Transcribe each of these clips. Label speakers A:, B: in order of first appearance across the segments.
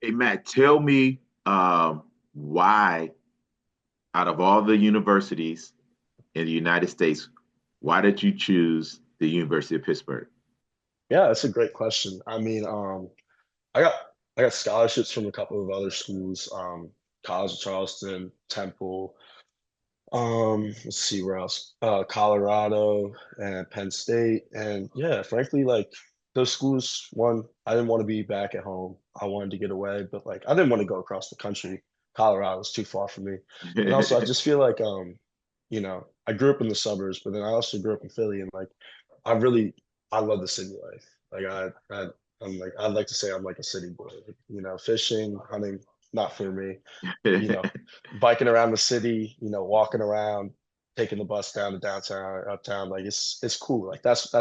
A: Hey Matt, tell me why, out of all the universities in the United States, why did you choose the University of Pittsburgh?
B: Yeah, that's a great question. I got I got scholarships from a couple of other schools, College of Charleston, Temple, let's see where else, Colorado and Penn State. And yeah, frankly, like those schools, one, I didn't want to be back at home. I wanted to get away, but like I didn't want to go across the country. Colorado was too far for me. And also I just feel like I grew up in the suburbs, but then I also grew up in Philly and like I really I love the city life. Like I'm like I'd like to say I'm like a city boy. Fishing, hunting, not for me. You know, Biking around the city, walking around, taking the bus down to downtown or uptown. Like it's cool. Like that's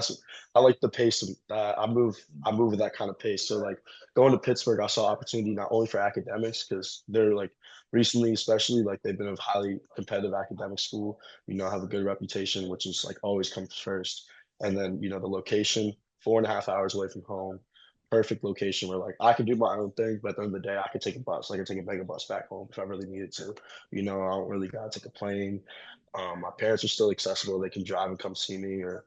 B: I like the pace of I move at that kind of pace. So like going to Pittsburgh, I saw opportunity not only for academics because they're like recently, especially like they've been a highly competitive academic school. Have a good reputation, which is like always comes first. And then the location, 4.5 hours away from home, perfect location where like I could do my own thing, but at the end of the day, I could take a bus. I could take a mega bus back home if I really needed to. I don't really gotta take a plane. My parents are still accessible. They can drive and come see me, or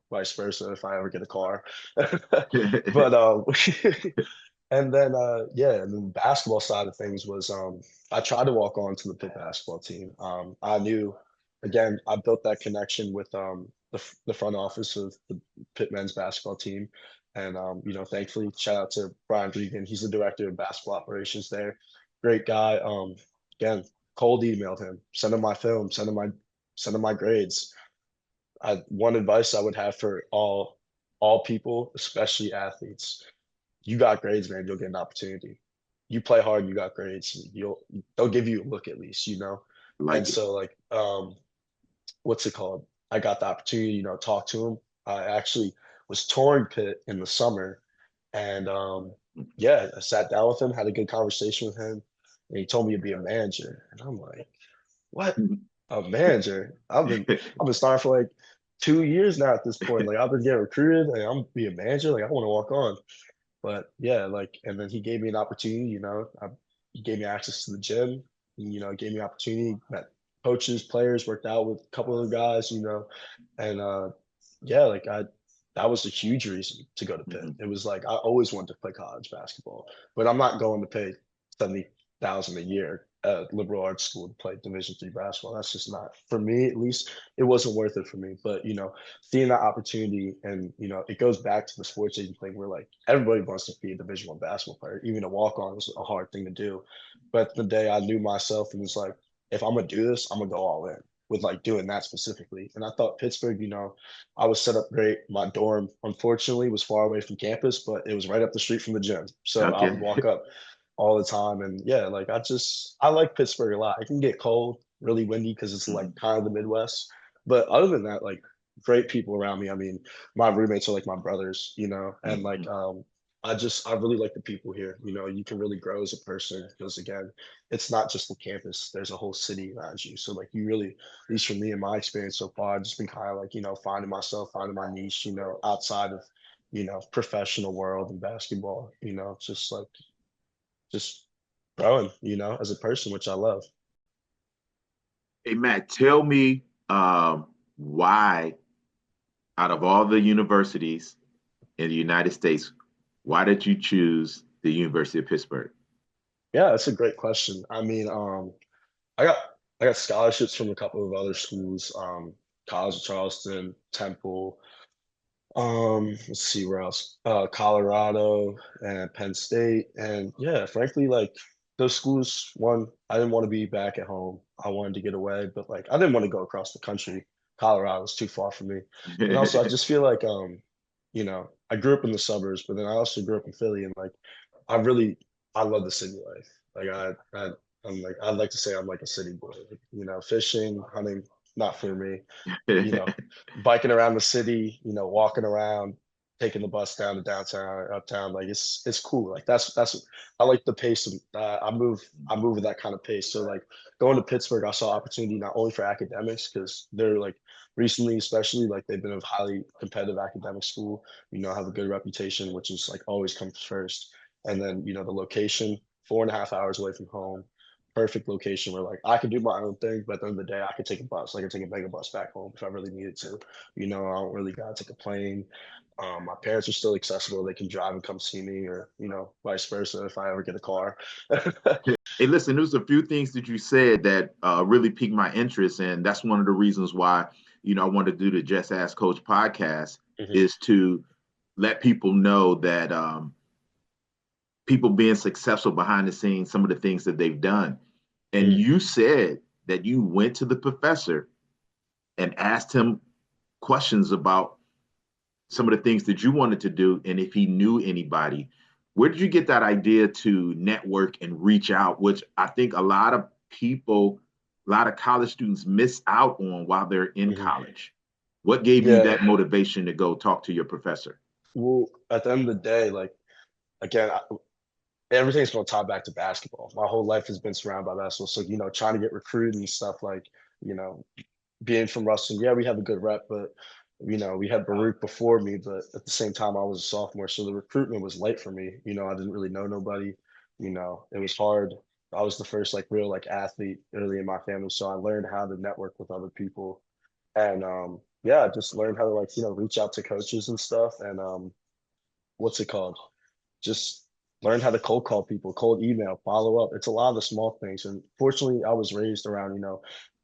B: vice versa if I ever get a car. But and then yeah, and then the basketball side of things was I tried to walk on to the Pitt basketball team. I knew again, I built that connection with the front office of the Pitt men's basketball team. And thankfully, shout out to Brian Regan. He's the director of basketball operations there. Great guy. Again, cold emailed him, send him my film, send him my grades. One advice I would have for all people, especially athletes, you got grades, man, you'll get an opportunity. You play hard, you got grades, they'll give you a look at least, And
A: Like it.
B: so like what's it called? I got the opportunity, talk to him. I actually was touring Pitt in the summer, and yeah, I sat down with him, had a good conversation with him, and he told me to be a manager, and I'm like, what? A manager? I've been starting for like 2 years now at this point. Like I've been getting recruited, and I'm be a manager. Like I want to walk on, but yeah, like and then he gave me an opportunity. He gave me access to the gym. Gave me opportunity. Met coaches, players, worked out with a couple of the guys. And yeah, like I that was a huge reason to go to Pitt.
A: Mhm.
B: It was like I always wanted to play college basketball, but I'm not going to pay 70,000 a year at liberal arts school to play Division III basketball. That's just not for me. At least it wasn't worth it for me. But seeing that opportunity, and it goes back to the sports agent thing where like everybody wants to be a Division I basketball player. Even a walk on is a hard thing to do. But the day I knew myself and was like, if I'm gonna do this, I'm gonna go all in with like doing that specifically. And I thought Pittsburgh, I was set up great. My dorm, unfortunately, was far away from campus, but it was right up the street from the gym. So I would
A: Okay.
B: walk up all the time. And yeah, like I like Pittsburgh a lot. It can get cold, really windy because it's like
A: Mhm.
B: kind of the Midwest. But other than that, like great people around me. I mean, my roommates are like my brothers, and like
A: Mhm.
B: I really like the people here. You can really grow as a person because again, it's not just the campus. There's a whole city around you. So like you really, at least for me in my experience so far, I've just been kind of like, finding myself, finding my niche, outside of, professional world and basketball, just growing, as a person, which I love.
A: Hey Matt, tell me why, out of all the universities in the United States, why did you choose the University of Pittsburgh?
B: Yeah, that's a great question. I got I got scholarships from a couple of other schools, College of Charleston, Temple, let's see where else, Colorado and Penn State. And yeah, frankly, like those schools, one, I didn't want to be back at home. I wanted to get away, but like I didn't want to go across the country. Colorado was too far for me. And also I just feel like I grew up in the suburbs, but then I also grew up in Philly and like I really I love the city life. Like I'd like to say I'm like a city boy. Fishing, hunting, not for me. You know, Biking around the city, walking around, taking the bus down to downtown or uptown. Like it's cool. Like that's I like the pace of I move at that kind of pace. So like going to Pittsburgh, I saw opportunity not only for academics because they're like recently, especially like they've been a highly competitive academic school. Have a good reputation, which is like always comes first. And then the location, 4.5 hours away from home. Perfect location where like I could do my own thing, but at the end of the day, I could take a bus. I could take a mega bus back home if I really needed to. I don't really gotta take a plane. My parents are still accessible. They can drive and come see me, or vice versa if I ever get a car.
A: Hey, listen, there's a few things that you said that really piqued my interest, and that's one of the reasons why I wanted to do the Just Ask Coach podcast
B: Mhm.
A: is to let people know that people being successful behind the scenes, some of the things that they've done. And
B: Mm.
A: you said that you went to the professor and asked him questions about some of the things that you wanted to do and if he knew anybody. Where did you get that idea to network and reach out, which I think a lot of people, a lot of college students miss out on while they're in
B: Mhm.
A: college? What gave you
B: Yeah.
A: that motivation to go talk to your professor?
B: Well, at the end of the day, like again, everything's going to tie back to basketball. My whole life has been surrounded by basketball. So, trying to get recruited and stuff like, you know, being from Ruston, yeah, we have a good rep, but we had Baruch before me, but at the same time, I was a sophomore, so the recruitment was late for me. I didn't really know nobody. It was hard. I was the first like real like athlete early in my family, so I learned how to network with other people, and yeah, just learned how to like reach out to coaches and stuff, and what's it called? Just learn how to cold call people, cold email, follow up. It's a lot of the small things. And fortunately, I was raised around,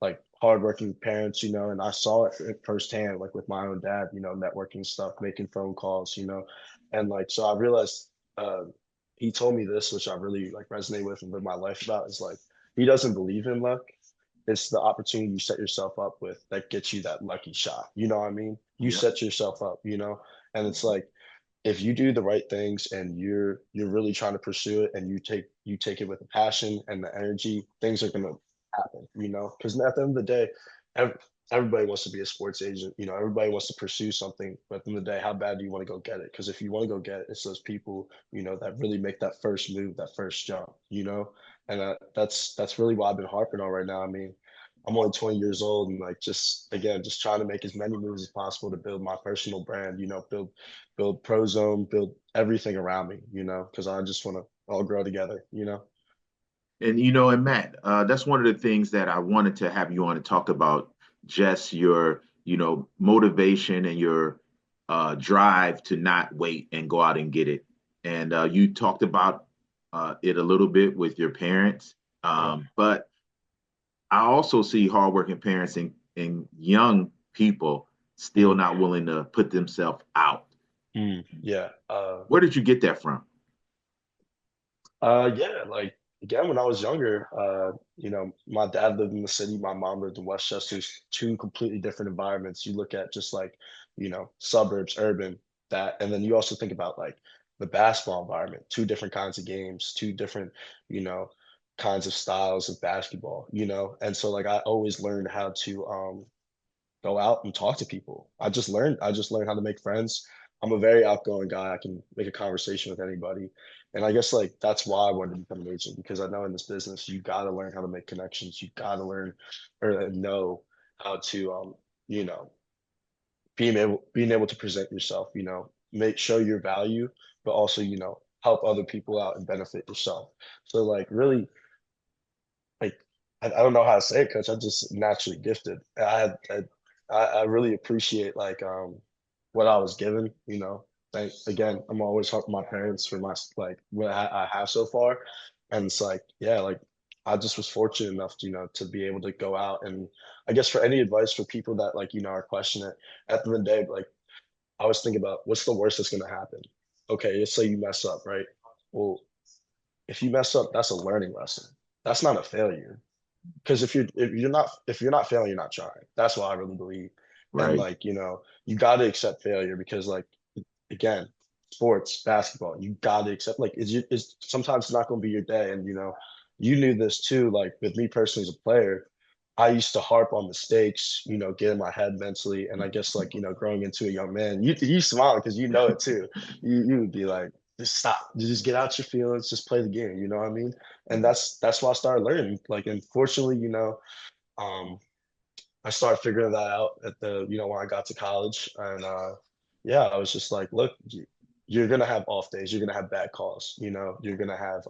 B: like hardworking parents, and I saw it firsthand, like with my own dad, networking stuff, making phone calls, and like, so I realized he told me this, which I really like resonate with and live my life about is like, he doesn't believe in luck. It's the opportunity you set yourself up with that gets you that lucky shot. You know what I mean? You
A: Yep.
B: set yourself up, and it's like, if you do the right things and you're really trying to pursue it and you take it with the passion and the energy, things are gonna happen, because at the end of the day, ev- everybody wants to be a sports agent, everybody wants to pursue something, but at the end of the day, how bad do you want to go get it? Because if you want to go get it, it's those people, that really make that first move, that first jump, and that's really what I've been harping on right now. I mean, I'm only 20 years old and like just again just trying to make as many moves as possible to build my personal brand, build Prozone, build everything around me, because I just want to all grow together.
A: And Matt, that's one of the things that I wanted to have you on to talk about, just your, motivation and your drive to not wait and go out and get it. And you talked about it a little bit with your parents,
B: Uh,
A: but I also see hardworking parents and young people still
B: mhm.
A: not willing to put themselves out.
B: Yeah.
A: Where did you get that from?
B: Yeah, like again, when I was younger, my dad lived in the city, my mom lived in Westchester, two completely different environments. You look at just like, suburbs, urban, that, and then you also think about like the basketball environment, two different kinds of games, two different, you know, kinds of styles of basketball, and so like I always learned how to go out and talk to people. I just learned how to make friends. I'm a very outgoing guy. I can make a conversation with anybody. And I guess like that's why I wanted to become an agent because I know in this business you got to learn how to make connections. You got to learn or know how to you know, being able to present yourself, make show your value, but also, help other people out and benefit yourself. So like really like I don't know how to say it, coach. I'm just naturally gifted. I really appreciate like what I was given, Like again, I'm always helping my parents for my like what I have so far. And it's like, yeah, like I just was fortunate enough to, to be able to go out and I guess for any advice for people that like, are questioning it at the end of the day, like I was thinking about what's the worst that's gonna happen. Okay, let's say you mess up, right? Well, if you mess up, that's a learning lesson. That's not a failure because if you're not failing, you're not trying. That's what I really believe. And
A: Right.
B: like, you got to accept failure because like again, sports, basketball, you got to accept like is sometimes it's not going to be your day. And you knew this too. Like with me personally as a player, I used to harp on mistakes, get in my head mentally. And I guess like, growing into a young man, you smile because you know it too. You would be like, just stop, just get out your feelings, just play the game. You know what I mean? And that's why I started learning. Like, unfortunately, um, I started figuring that out at when I got to college, and yeah, I was just like, look, you're gonna have off days, you're gonna have bad calls, you're gonna have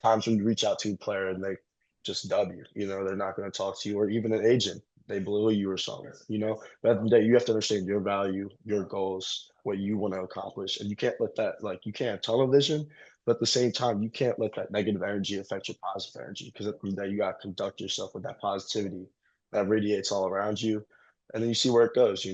B: times when you reach out to a player and they just dub you, they're not going to talk to you, or even an agent, they blew you or something. But at the end of the day, you have to understand your value, your goals, what you want to accomplish. And you can't let that, like, you can't have tunnel vision, but at the same time, you can't let that negative energy affect your positive energy, because at the end of the day, you got to conduct yourself with that positivity that radiates all around you. And then you see where it goes.